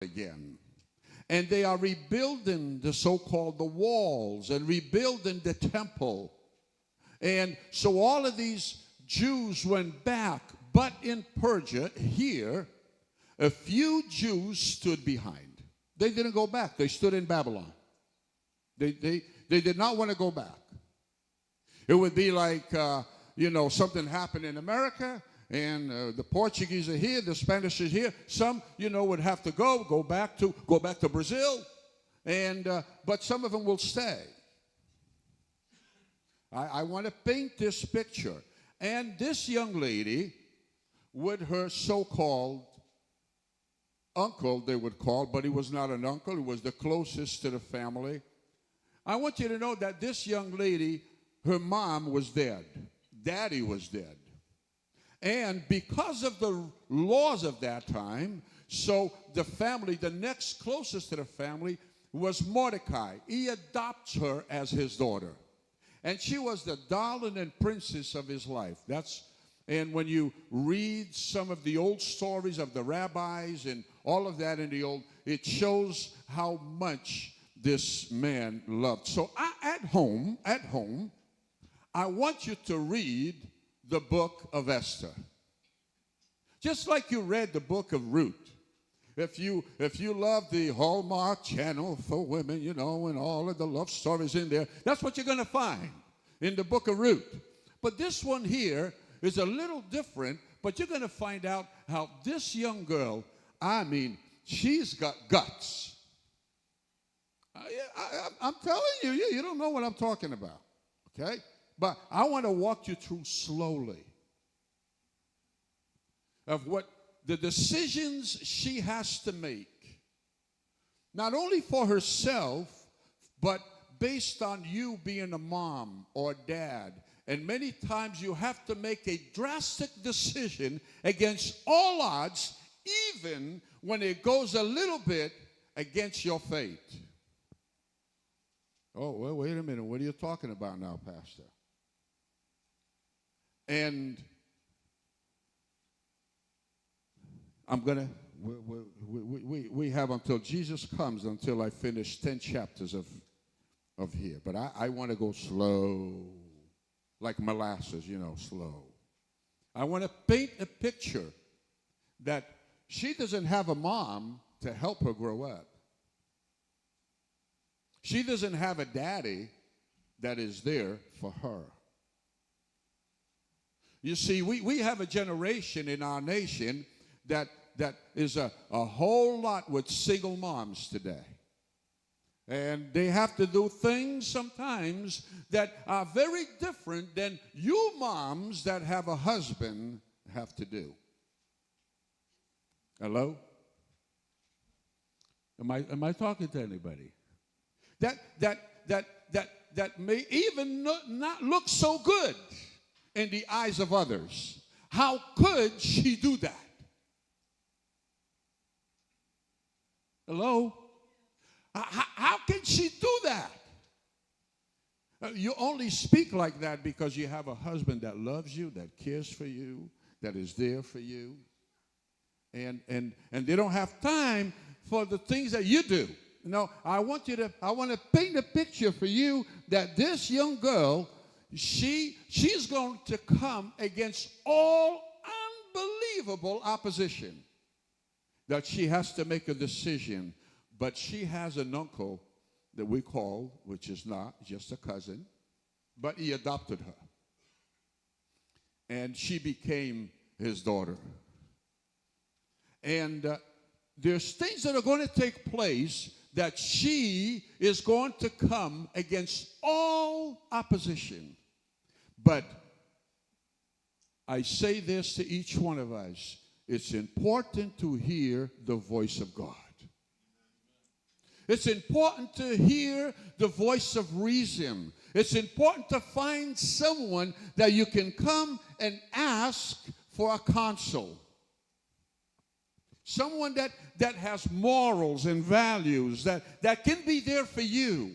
again. And they are rebuilding the so-called the walls and rebuilding the temple. And so all of these Jews went back, but in Persia, here, a few Jews stood behind. They didn't go back. They stood in Babylon. They did not want to go back. It would be like, something happened in America, and the Portuguese are here, the Spanish is here. Some, would have to go back to Brazil, but some of them will stay. I want to paint this picture. And this young lady, with her so-called uncle, they would call, but he was not an uncle, he was the closest to the family. I want you to know that this young lady, her mom was dead. Daddy was dead. And because of the laws of that time, so the family, the next closest to the family, was Mordecai. He adopts her as his daughter. And she was the darling and princess of his life. And when you read some of the old stories of the rabbis and all of that in the old, it shows how much this man loved. So at home, I want you to read the book of Esther. Just like you read the book of Ruth. If you love the Hallmark Channel for women, and all of the love stories in there, that's what you're going to find in the book of Ruth. But this one here is a little different, but you're going to find out how this young girl, she's got guts. I'm telling you, you don't know what I'm talking about, okay? But I want to walk you through slowly of what the decisions she has to make, not only for herself, but based on you being a mom or dad. And many times you have to make a drastic decision against all odds, even when it goes a little bit against your faith. Oh, well, wait a minute. What are you talking about now, Pastor? And we have until Jesus comes, until I finish 10 chapters of here. But I want to go slow, like molasses, slow. I want to paint a picture that she doesn't have a mom to help her grow up. She doesn't have a daddy that is there for her. You see, we have a generation in our nation that is a whole lot with single moms today. And they have to do things sometimes that are very different than you moms that have a husband have to do. Hello? Am I talking to anybody? That may even not look so good in the eyes of others. How could she do that? Hello? How can she do that? You only speak like that because you have a husband that loves you, that cares for you, that is there for you. And they don't have time for the things that you do. I want to paint a picture for you that this young girl, she's going to come against all unbelievable opposition. That she has to make a decision. But she has an uncle that we call, which is not just a cousin, but he adopted her. And she became his daughter. And there's things that are going to take place that she is going to come against all opposition. But I say this to each one of us. It's important to hear the voice of God. It's important to hear the voice of reason. It's important to find someone that you can come and ask for a counsel. Someone that has morals and values that can be there for you.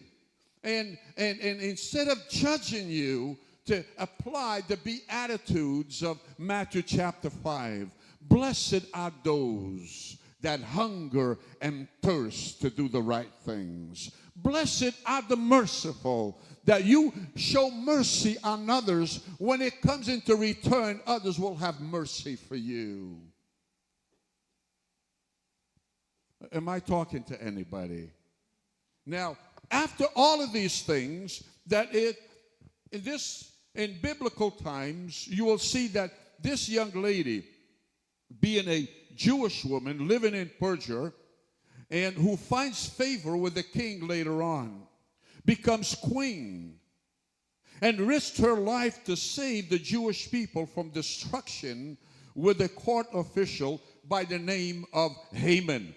And instead of judging you, to apply the Beatitudes of Matthew chapter 5. Blessed are those that hunger and thirst to do the right things. Blessed are the merciful, that you show mercy on others. When it comes into return, others will have mercy for you. Am I talking to anybody? Now, after all of these things, in biblical times, you will see that this young lady, being a Jewish woman living in Persia, and who finds favor with the king later on, becomes queen, and risked her life to save the Jewish people from destruction with a court official by the name of Haman,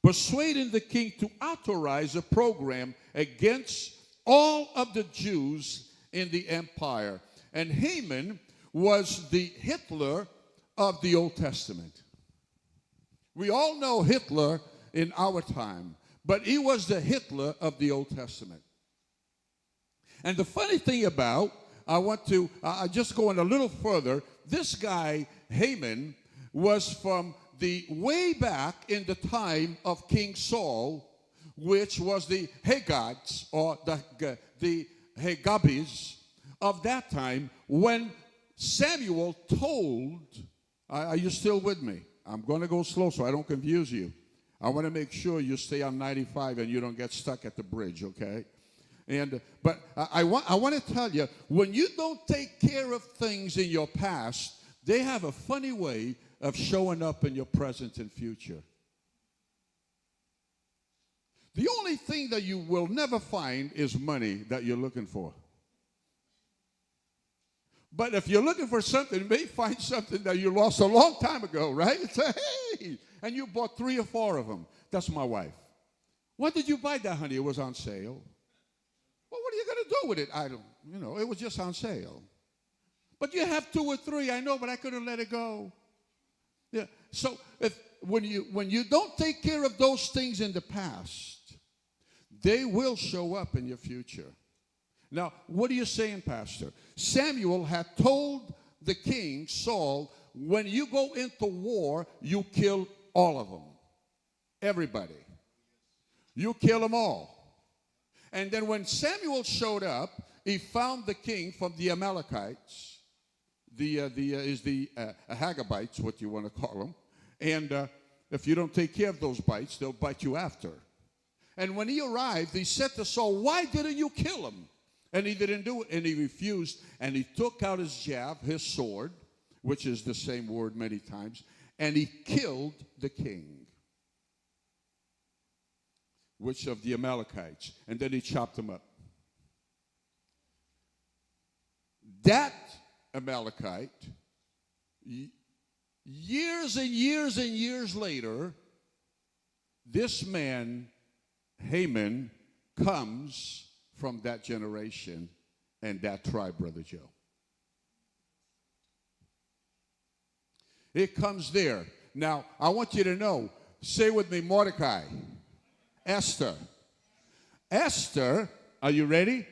persuading the king to authorize a program against all of the Jews in the empire. And Haman was the Hitler of the Old Testament. We all know Hitler in our time, but he was the Hitler of the Old Testament. And the funny thing about, I just going a little further, this guy, Haman, was from the way back in the time of King Saul, which was the Haggites, or the Haggabis of that time, when Samuel told, are you still with me? I'm going to go slow so I don't confuse you. I want to make sure you stay on 95 and you don't get stuck at the bridge, okay? But I want to tell you, when you don't take care of things in your past, they have a funny way of showing up in your present and future. The only thing that you will never find is money that you're looking for. But if you're looking for something, you may find something that you lost a long time ago, right? Say, hey, and you bought 3 or 4 of them. That's my wife. What did you buy that, honey? It was on sale. Well, what are you going to do with it? It was just on sale. But you have 2 or 3, I know, but I couldn't let it go. Yeah. So when you don't take care of those things in the past, they will show up in your future. Now, what are you saying, Pastor? Samuel had told the king, Saul, when you go into war, you kill all of them. Everybody. You kill them all. And then when Samuel showed up, he found the king from the Amalekites, the Haggabites, what you want to call them. And if you don't take care of those bites, they'll bite you after. And when he arrived, he said to Saul, why didn't you kill him? And he didn't do it, and he refused. And he took out his jab, his sword, which is the same word many times, and he killed the king, which of the Amalekites. And then he chopped him up. That Amalekite, years and years and years later, this man, Haman, comes from that generation and that tribe, Brother Joe. It comes there. Now, I want you to know, say with me, Mordecai, Esther. Esther, are you ready?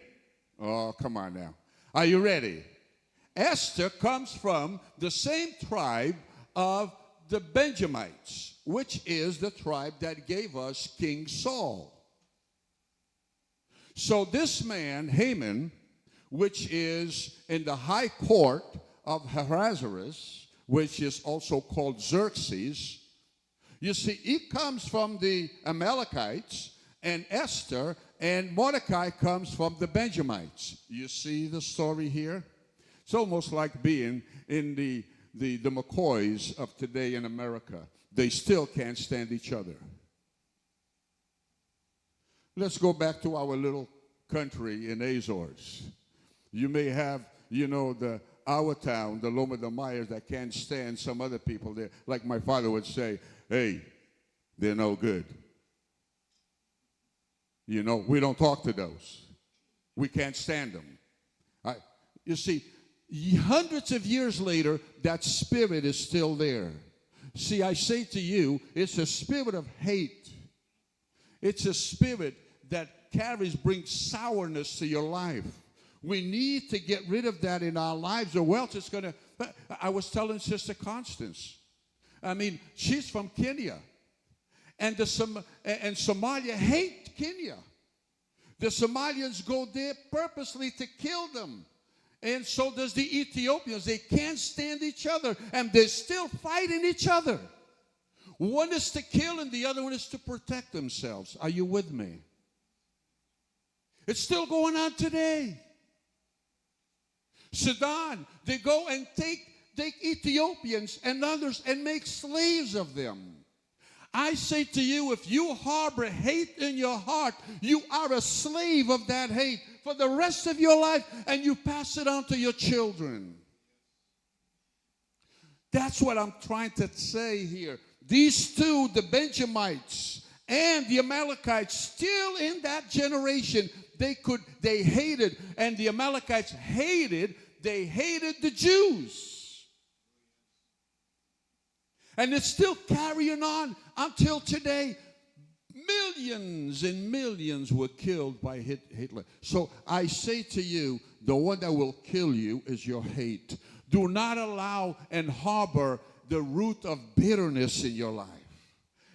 Oh, come on now. Are you ready? Esther comes from the same tribe of the Benjamites, which is the tribe that gave us King Saul. So this man, Haman, which is in the high court of Ahasuerus, which is also called Xerxes, you see, he comes from the Amalekites, and Esther and Mordecai comes from the Benjamites. You see the story here? It's almost like being in the McCoys of today in America. They still can't stand each other. Let's go back to our little country in Azores. You may have, our town, the Loma de Myers, that can't stand some other people there. Like my father would say, hey, they're no good. We don't talk to those. We can't stand them. You see, hundreds of years later, that spirit is still there. See, I say to you, it's a spirit of hate. It's a spirit that brings sourness to your life. We need to get rid of that in our lives, or else it's going to. I was telling Sister Constance, I mean, she's from Kenya. And Somalia hate Kenya. The Somalians go there purposely to kill them. And so does the Ethiopians. They can't stand each other, and they're still fighting each other. One is to kill, and the other one is to protect themselves. Are you with me? It's still going on today. Sudan, they go and take Ethiopians and others and make slaves of them. I say to you, if you harbor hate in your heart, you are a slave of that hate for the rest of your life, and you pass it on to your children. That's what I'm trying to say here. These two, the Benjamites and the Amalekites, still in that generation, they hated, and the Amalekites hated the Jews. And it's still carrying on until today. Millions and millions were killed by Hitler. So I say to you, the one that will kill you is your hate. Do not allow and harbor the root of bitterness in your life.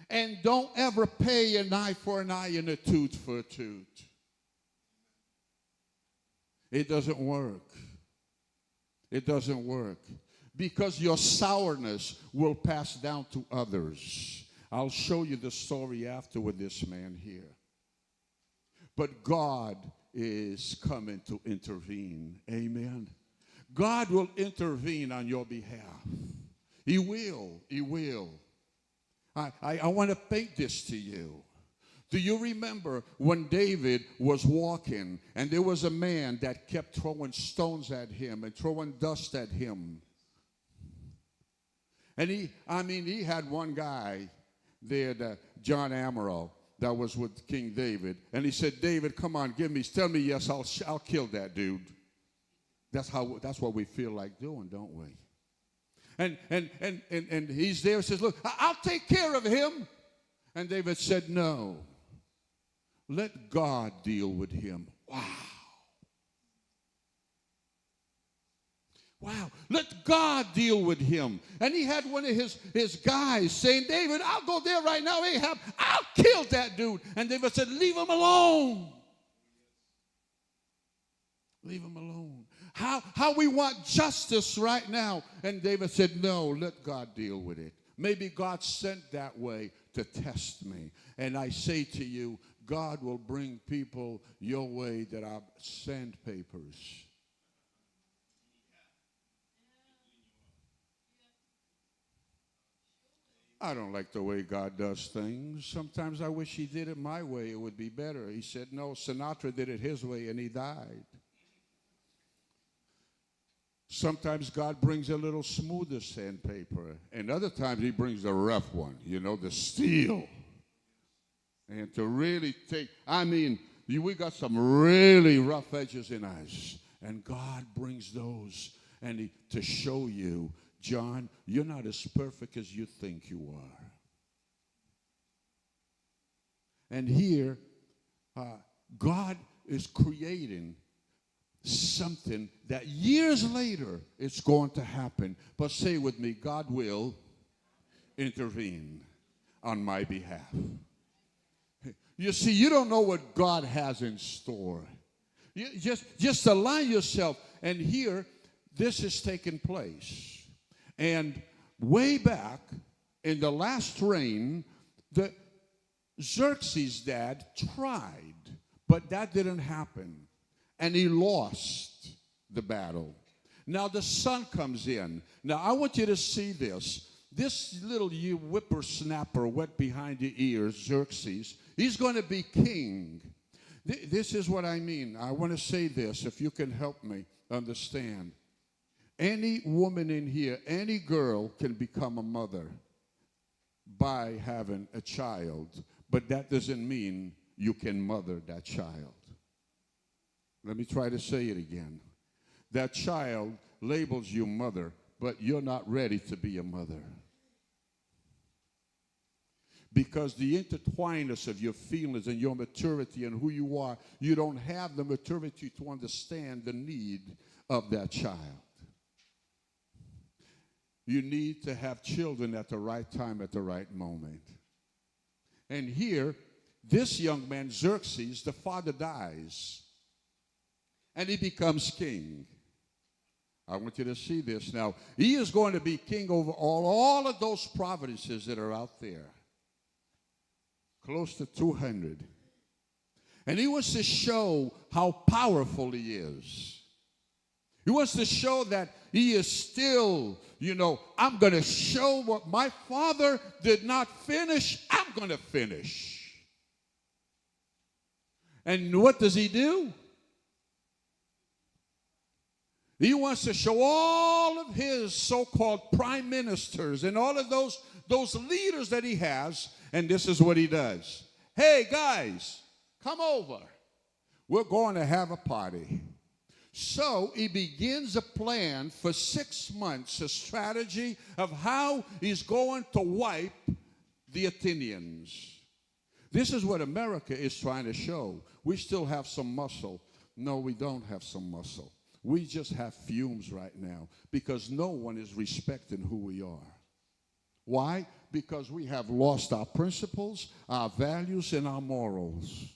And don't ever pay an eye for an eye and a tooth for a tooth. It doesn't work. It doesn't work. Because your sourness will pass down to others. I'll show you the story after with this man here. But God is coming to intervene. Amen. God will intervene on your behalf. He will. He will. I want to paint this to you. Do you remember when David was walking and there was a man that kept throwing stones at him and throwing dust at him? And he had one guy there, John Amaral, that was with King David. And he said, David, come on, tell me yes, I'll kill that dude. That's what we feel like doing, don't we? And he's there and says, look, I'll take care of him. And David said, no. Let God deal with him. Wow. Wow, let God deal with him. And he had one of his guys saying, David, I'll go there right now, Ahab. I'll kill that dude. And David said, leave him alone. Leave him alone. How we want justice right now. And David said, no, let God deal with it. Maybe God sent that way to test me. And I say to you, God will bring people your way that are sandpapers. I don't like the way God does things. Sometimes I wish he did it my way. It would be better. He said, no, Sinatra did it his way, and he died. Sometimes God brings a little smoother sandpaper, and other times he brings the rough one, the steel. And to really we got some really rough edges in us, and God brings those and to show you, John, you're not as perfect as you think you are. And here, God is creating something that years later it's going to happen. But say with me, God will intervene on my behalf. You see, you don't know what God has in store. You just align yourself. And here, this is taking place. And way back in the last reign, Xerxes' dad tried, but that didn't happen. And he lost the battle. Now the son comes in. Now I want you to see this. This little whippersnapper wet behind the ears, Xerxes, he's going to be king. This is what I mean. I want to say this, if you can help me understand. Any woman in here, any girl can become a mother by having a child, but that doesn't mean you can mother that child. Let me try to say it again. That child labels you mother, but you're not ready to be a mother. Because the intertwinedness of your feelings and your maturity and who you are, you don't have the maturity to understand the need of that child. you need to have children at the right time, at the right moment. And here, this young man, Xerxes, the father dies, and he becomes king. I want you to see this now. He is going to be king over all of those provinces that are out there. Close to 200. And he wants to show how powerful he is. He wants to show that he is still, I'm going to show what my father did not finish, I'm going to finish. And what does he do? He wants to show all of his so-called prime ministers and all of those leaders that he has, and this is what he does. Hey, guys, come over. We're going to have a party. So he begins a plan for 6 months, a strategy of how he's going to wipe the Athenians. This is what America is trying to show. We still have some muscle. No, we don't have some muscle. We just have fumes right now because no one is respecting who we are. Why? Because we have lost our principles, our values, and our morals.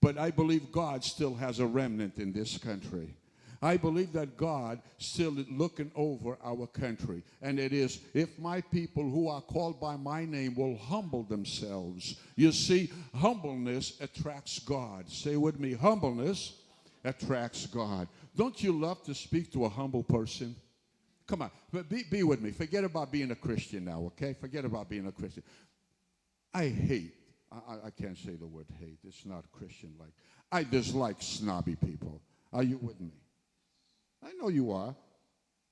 But I believe God still has a remnant in this country. I believe that God still is looking over our country. And it is, if my people who are called by my name will humble themselves. You see, humbleness attracts God. Say with me, humbleness attracts God. Don't you love to speak to a humble person? Come on, be with me. Forget about being a Christian now, okay? Forget about being a Christian. I can't say the word hate. It's not Christian-like. I dislike snobby people. Are you with me? I know you are.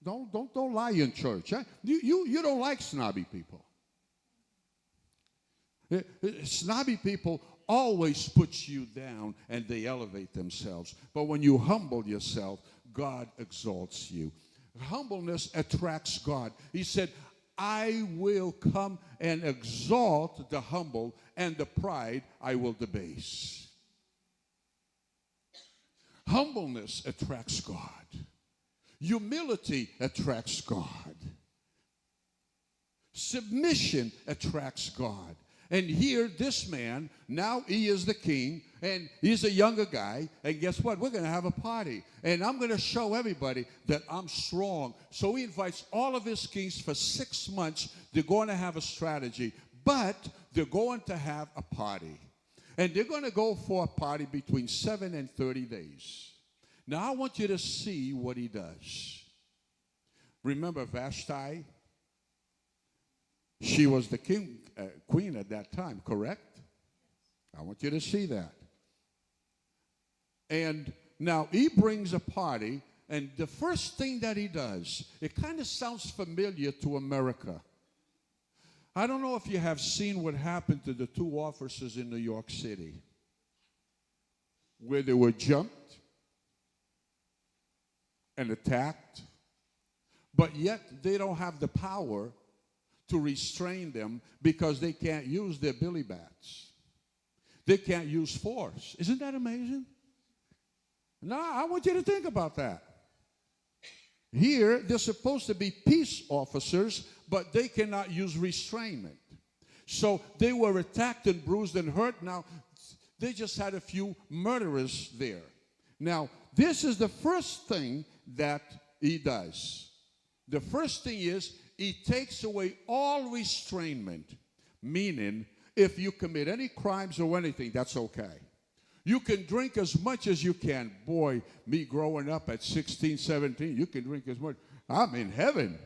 Don't lie in church. You don't like snobby people. Snobby people always put you down and they elevate themselves. But when you humble yourself, God exalts you. Humbleness attracts God. He said, I will come and exalt the humble, and the pride I will debase. Humbleness attracts God. Humility attracts God. Submission attracts God. And here, this man, now he is the king, and he's a younger guy, and guess what? We're going to have a party, and I'm going to show everybody that I'm strong. So he invites all of his kings for 6 months. They're going to have a strategy, but they're going to have a party. And they're going to go for a party between 7 and 30 days. Now, I want you to see what he does. Remember Vashti? She was the queen at that time, correct? I want you to see that. And now he brings a party, and the first thing that he does, it kind of sounds familiar to America. I don't know if you have seen what happened to the 2 officers in New York City, where they were jumped and attacked, but yet they don't have the power to restrain them because they can't use their billy bats. They can't use force. Isn't that amazing? Now, I want you to think about that. Here, they're supposed to be peace officers, but they cannot use restrainment. So they were attacked and bruised and hurt. Now, they just had a few murderers there. Now, this is the first thing that he does. The first thing is, he takes away all restrainment, meaning if you commit any crimes or anything, that's okay. You can drink as much as you can. Boy, me growing up at 16, 17, you can drink as much. I'm in heaven,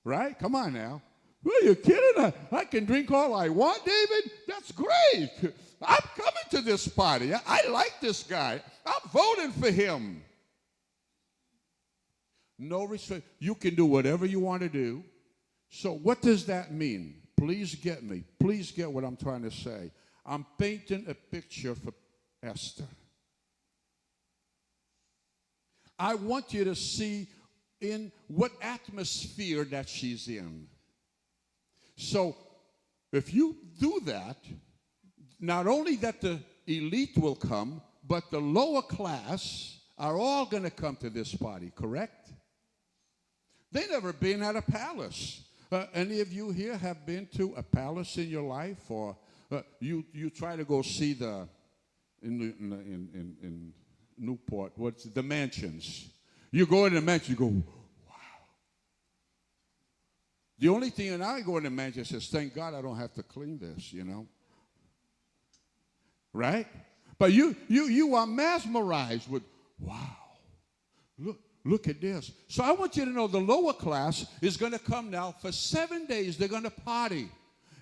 right? Come on now. Are you kidding? I can drink all I want, David? That's great. I'm coming to this party. I like this guy. I'm voting for him. No restraint. You can do whatever you want to do. So what does that mean? Please get me. Please get what I'm trying to say. I'm painting a picture for Esther. I want you to see in what atmosphere that she's in. So if you do that, not only that the elite will come, but the lower class are all going to come to this party, correct? They never been at a palace. Any of you here have been to a palace in your life, or you try to go see in Newport, what's the mansions? You go in the mansion, you go, wow. The only thing, and I go in the mansion and says, thank God I don't have to clean this, you know. Right? But you are mesmerized with, wow, look at this. So I want you to know the lower class is going to come now for 7 days. They're going to party.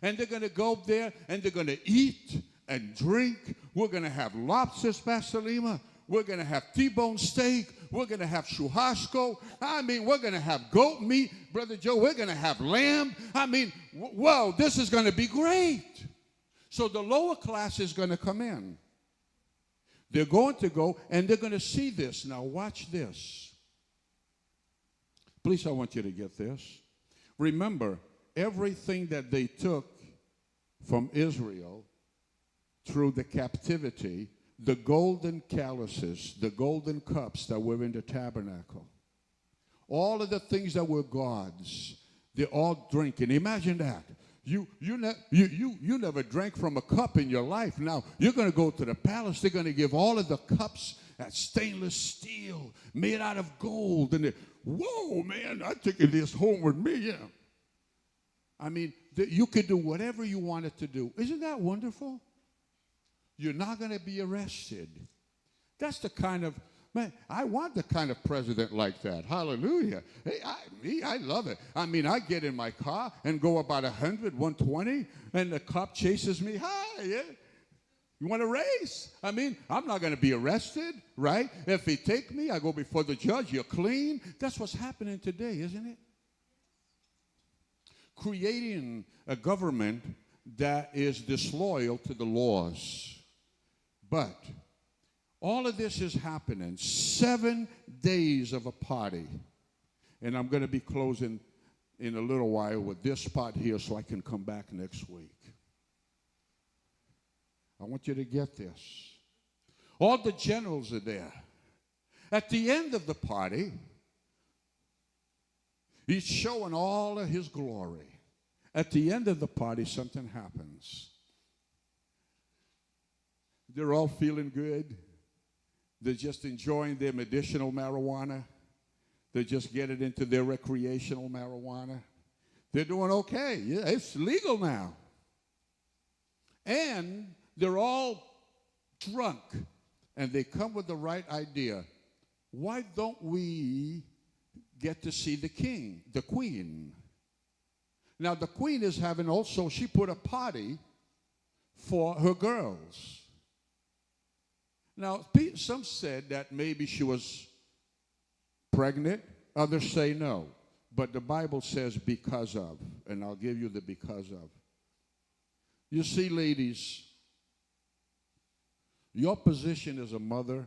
And they're going to go up there and they're going to eat and drink. We're going to have lobsters, Pastor Lima. We're going to have T-bone steak. We're going to have churrasco. I mean, we're going to have goat meat. Brother Joe, we're going to have lamb. I mean, well, this is going to be great. So the lower class is going to come in. They're going to go and they're going to see this. Now watch this. Please, I want you to get this. Remember, everything that they took from Israel through the captivity, the golden chalices, the golden cups that were in the tabernacle, all of the things that were gods, they're all drinking. Imagine that. You never drank from a cup in your life. Now, you're going to go to the palace. They're going to give all of the cups at stainless steel, made out of gold. And whoa, man, I'm taking this home with me, yeah. I mean, you could do whatever you wanted to do. Isn't that wonderful? You're not going to be arrested. That's the kind of, man, I want the kind of president like that. Hallelujah. Hey, I love it. I mean, I get in my car and go about 100, 120, and the cop chases me. Hi, yeah. You want to race? I mean, I'm not going to be arrested, right? If they take me, I go before the judge. You're clean. That's what's happening today, isn't it? Creating a government that is disloyal to the laws. But all of this is happening. 7 days of a party. And I'm going to be closing in a little while with this part here so I can come back next week. I want you to get this. All the generals are there. At the end of the party, he's showing all of his glory. At the end of the party, something happens. They're all feeling good. They're just enjoying their medicinal marijuana. They're just getting into their recreational marijuana. They're doing okay. Yeah, it's legal now. And they're all drunk. And they come with the right idea. Why don't we get to see the king, the queen? Now, the queen is having also, she put a party for her girls. Now, some said that maybe she was pregnant. Others say no. But the Bible says because of. And I'll give you the because of. You see, ladies, your position as a mother,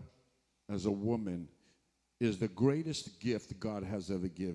as a woman, is the greatest gift God has ever given.